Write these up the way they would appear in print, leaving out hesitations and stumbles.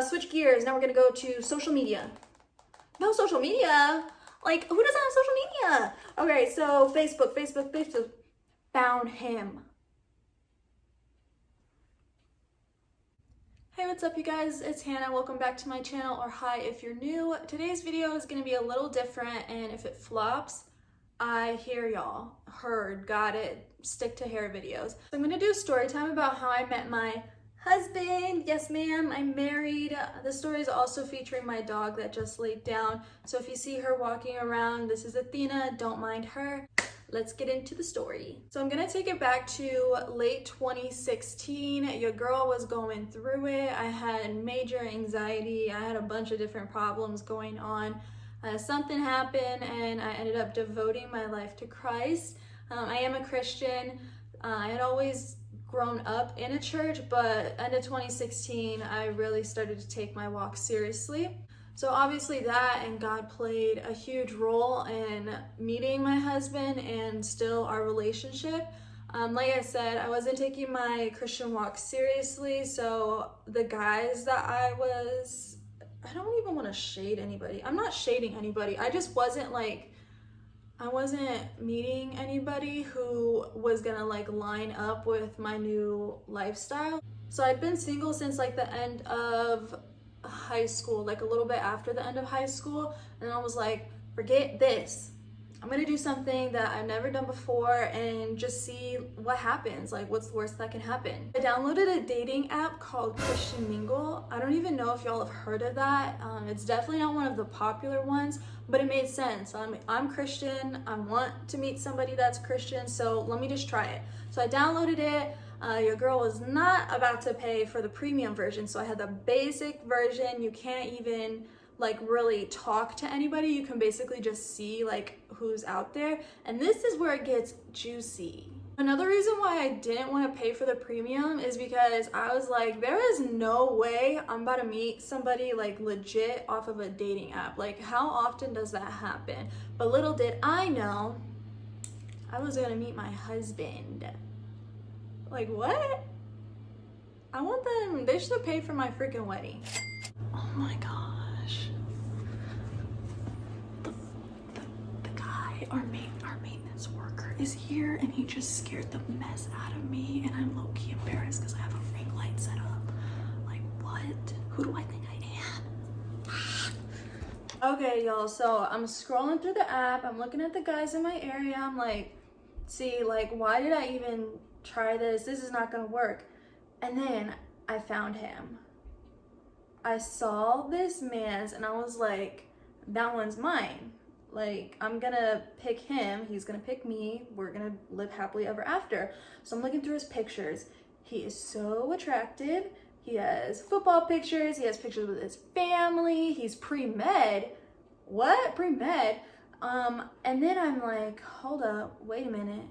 Switch gears. Now we're gonna go to social media. No social media? Like, who doesn't have social media? Okay, so Facebook. Found him. Hey, what's up you guys? It's Hannah. Welcome back to my channel, or hi if you're new. Today's video is gonna be a little different, and if it flops, I hear y'all. Heard, got it, stick to hair videos. So I'm gonna do a story time about how I met my husband. Yes ma'am, I'm married. The story is also featuring my dog that just laid down. So if you see her walking around, this is Athena, don't mind her. Let's get into the story. So I'm gonna take it back to late 2016. Your girl was going through it. I had major anxiety. I had a bunch of different problems going on. Something happened and I ended up devoting my life to Christ. I am a Christian. I had always grown up in a church, but end of 2016, I really started to take my walk seriously. So obviously that and God played a huge role in meeting my husband and still our relationship. Like I said, I wasn't taking my Christian walk seriously, so the guys that I don't even want to shade anybody. I'm not shading anybody. I just wasn't I wasn't meeting anybody who was gonna line up with my new lifestyle. So I'd been single since the end of high school, a little bit after the end of high school, and I was like, forget this. I'm gonna do something that I've never done before and just see what happens. What's the worst that can happen? I downloaded a dating app called Christian Mingle. I don't even know if y'all have heard of that. It's definitely not one of the popular ones, but it made sense. I'm Christian. I want to meet somebody that's Christian, so let me just try it. So I downloaded it. Your girl was not about to pay for the premium version, so I had the basic version. You can't even really talk to anybody. You can basically just see who's out there, and this is where it gets juicy. Another reason why I didn't want to pay for the premium is because I was like, there is no way I'm about to meet somebody legit off of a dating app. How often does that happen? But little did I know I was gonna meet my husband. What? I want them, they should have paid for my freaking wedding. Oh my gosh. The guy, our maintenance worker is here, and he just scared the mess out of me, and I'm low-key embarrassed because I have a ring light set up. What? Who do I think I am? Okay, y'all, so I'm scrolling through the app, I'm looking at the guys in my area, I'm why did I even try this? This is not gonna work. And then I found him. I saw this man's and I was like, that one's mine. I'm gonna pick him, he's gonna pick me, we're gonna live happily ever after. So I'm looking through his pictures. He is so attractive. He has football pictures, he has pictures with his family, he's pre-med. What? Pre-med? And then I'm like, hold up, wait a minute.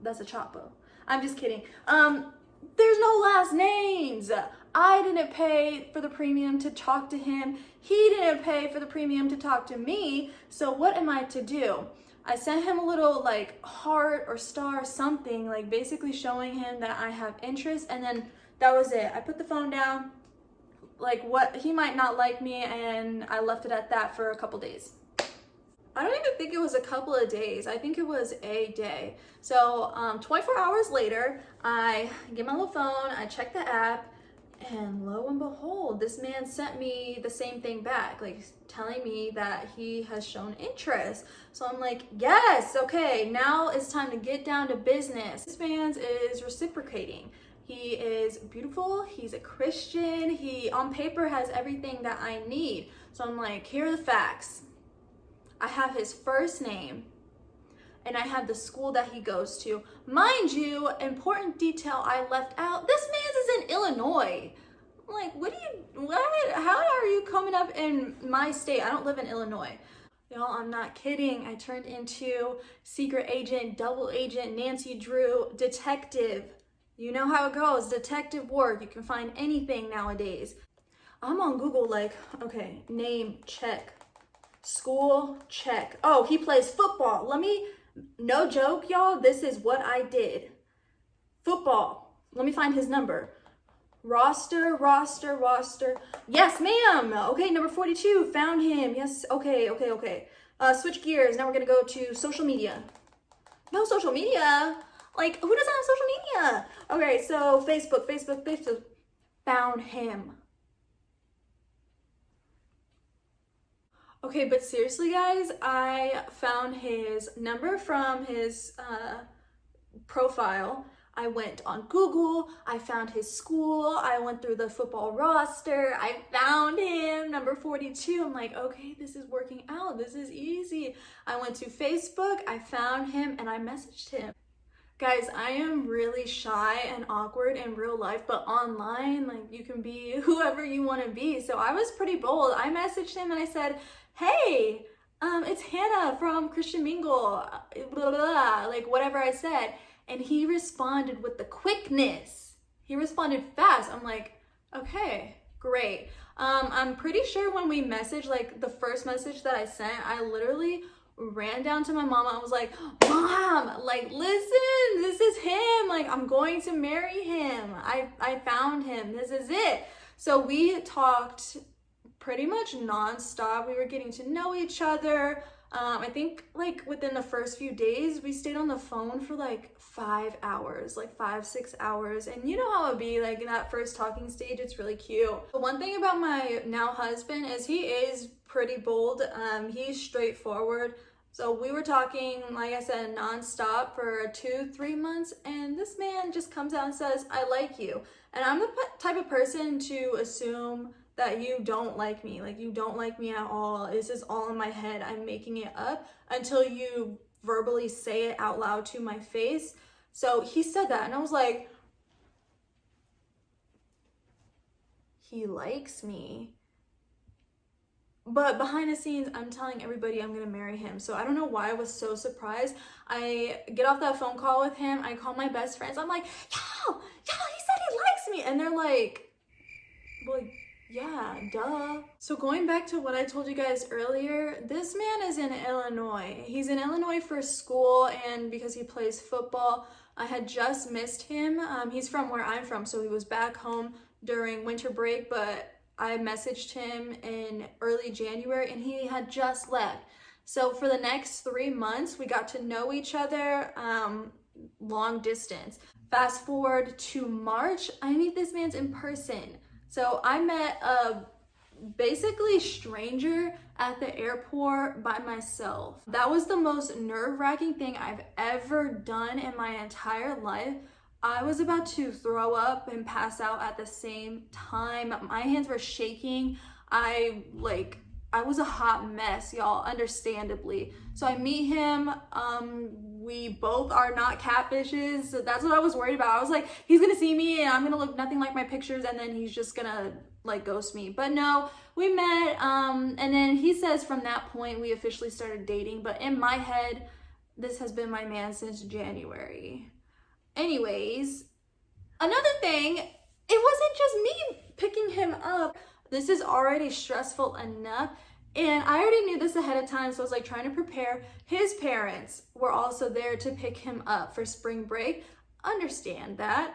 That's a Chapo. I'm just kidding. There's no last names. I didn't pay for the premium to talk to him. He didn't pay for the premium to talk to me. So what am I to do? I sent him a little heart or star something, basically showing him that I have interest, and then that was it. I put the phone down, what, he might not like me, and I left it at that for a couple days. I don't even think it was a couple of days. I think it was a day. So 24 hours later, I get my little phone, I check the app, and lo and behold, this man sent me the same thing back, telling me that he has shown interest. So I'm like, yes, okay, now it's time to get down to business. This man is reciprocating. He is beautiful, he's a Christian, he on paper has everything that I need. So I'm like, here are the facts. I have his first name, and I have the school that he goes to. Mind you, important detail I left out, this man's is in Illinois. What? How are you coming up in my state? I don't live in Illinois. Y'all, I'm not kidding. I turned into secret agent, double agent, Nancy Drew, detective. You know how it goes, detective work. You can find anything nowadays. I'm on Google okay, name, check. School, check. Oh, he plays football. No joke, y'all, this is what I did. Football. Let me find his number. Roster. Yes, ma'am. Okay, number 42, found him. Yes, okay. Switch gears. Now we're gonna go to social media. No social media? Like, who doesn't have social media? Okay, so Facebook. Found him. Okay, but seriously, guys, I found his number from his profile. I went on Google, I found his school, I went through the football roster, I found him, number 42. I'm like, okay, this is working out, this is easy. I went to Facebook, I found him, and I messaged him. Guys, I am really shy and awkward in real life, but online, like, you can be whoever you want to be. So I was pretty bold. I messaged him and I said, hey, it's Hannah from Christian Mingle, blah, blah, blah, like whatever I said. And he responded with the quickness. He responded fast. I'm like, okay, great. I'm pretty sure when we messaged, like the first message that I sent, I literally ran down to my mama. I was like, Mom, like, listen, this is him. Like, I'm going to marry him. I found him. This is it. So we talked pretty much nonstop. We were getting to know each other. I think like within the first few days, we stayed on the phone for like 5 hours, like 5-6 hours. And you know how it'd be like in that first talking stage, it's really cute. The one thing about my now husband is he is pretty bold. He's straightforward. So we were talking, like I said, nonstop for 2-3 months. And this man just comes out and says, I like you. And I'm the type of person to assume that you don't like me. Like, you don't like me at all. This is all in my head. I'm making it up until you verbally say it out loud to my face. So he said that, and I was like, he likes me. But behind the scenes, I'm telling everybody I'm gonna marry him. So I don't know why I was so surprised. I get off that phone call with him. I call my best friends. I'm like, yo, he said he likes me. And they're like, well, yeah, duh. So going back to what I told you guys earlier, this man is in Illinois. He's in Illinois for school and because he plays football. I had just missed him. He's from where I'm from, so he was back home during winter break, but I messaged him in early January and he had just left. So for the next 3 months, we got to know each other long distance. Fast forward to March, I meet this man in person. So I met a basically stranger at the airport by myself. That was the most nerve-wracking thing I've ever done in my entire life. I was about to throw up and pass out at the same time. My hands were shaking. I was a hot mess, y'all, understandably. So I meet him. We both are not catfishes. So that's what I was worried about. I was like, he's gonna see me and I'm gonna look nothing like my pictures and then he's just gonna like ghost me. But no, we met. And then he says from that point we officially started dating. But in my head, this has been my man since January. Anyways, another thing, it wasn't just me picking him up. This is already stressful enough. And I already knew this ahead of time, so I was like trying to prepare. His parents were also there to pick him up for spring break. Understand that.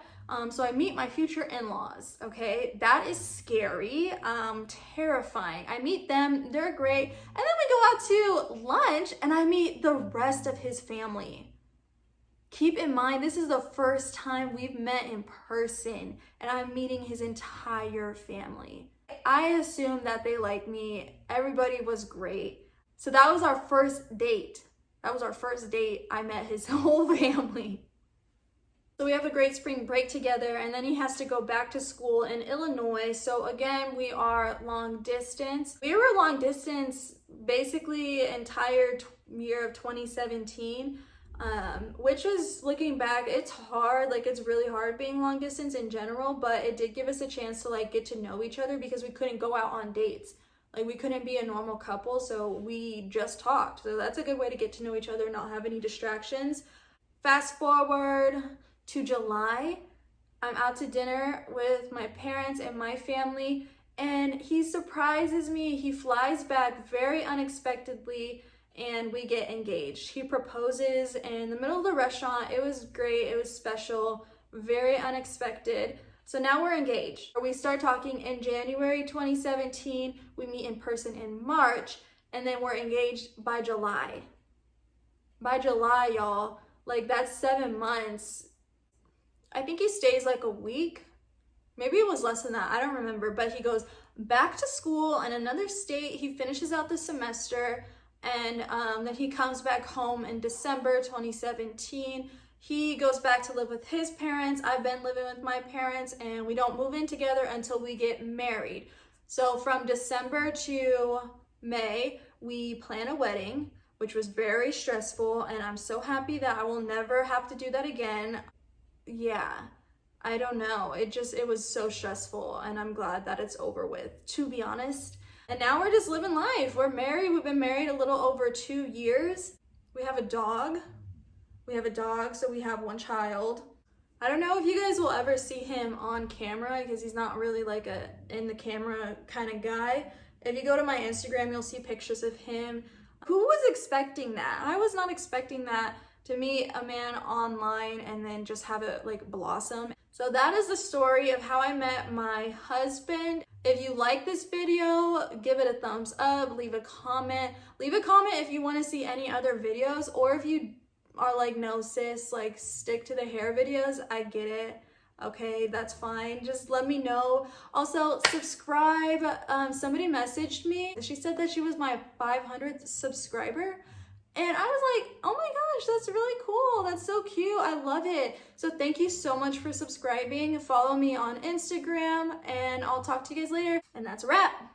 So I meet my future in-laws, okay? That is scary, terrifying. I meet them, they're great. And then we go out to lunch and I meet the rest of his family. Keep in mind, this is the first time we've met in person and I'm meeting his entire family. I assumed that they liked me. Everybody was great. So that was our first date. I met his whole family. So we have a great spring break together and then he has to go back to school in Illinois. So again, we are long distance. We were long distance basically entire year of 2017. Which is, looking back, it's hard. Like, it's really hard being long distance in general, but it did give us a chance to like get to know each other because we couldn't go out on dates. Like, we couldn't be a normal couple, so we just talked. So that's a good way to get to know each other, not have any distractions. Fast forward to July, I'm out to dinner with my parents and my family, and he surprises me. He flies back very unexpectedly and we get engaged. He proposes in the middle of the restaurant. It was great. It was special, very unexpected. So now we're engaged. We start talking in January 2017. We meet in person in March, and then we're engaged by July. By July, y'all, like that's 7 months. I think he stays like a week. Maybe it was less than that. I don't remember, but he goes back to school in another state. He finishes out the semester, and then he comes back home in December 2017. He goes back to live with his parents. I've been living with my parents, and we don't move in together until we get married. So from December to May, we plan a wedding, which was very stressful, and I'm so happy that I will never have to do that again. Yeah, I don't know. It was so stressful, and I'm glad that it's over with, to be honest. And now we're just living life. We're married. We've been married a little over 2 years. We have a dog. So we have 1 child. I don't know if you guys will ever see him on camera because he's not really like a in the camera kind of guy. If you go to my Instagram, you'll see pictures of him. Who was expecting that? I was not expecting that, to meet a man online and then just have it like blossom. So that is the story of how I met my husband. If you like this video, give it a thumbs up, leave a comment. Leave a comment if you want to see any other videos, or if you are like, no sis, like stick to the hair videos, I get it. Okay, that's fine. Just let me know. Also, subscribe. Somebody messaged me. She said that she was my 500th subscriber. And I was like, oh my gosh, that's really cool. That's so cute. I love it. So thank you so much for subscribing. Follow me on Instagram, and I'll talk to you guys later. And that's a wrap.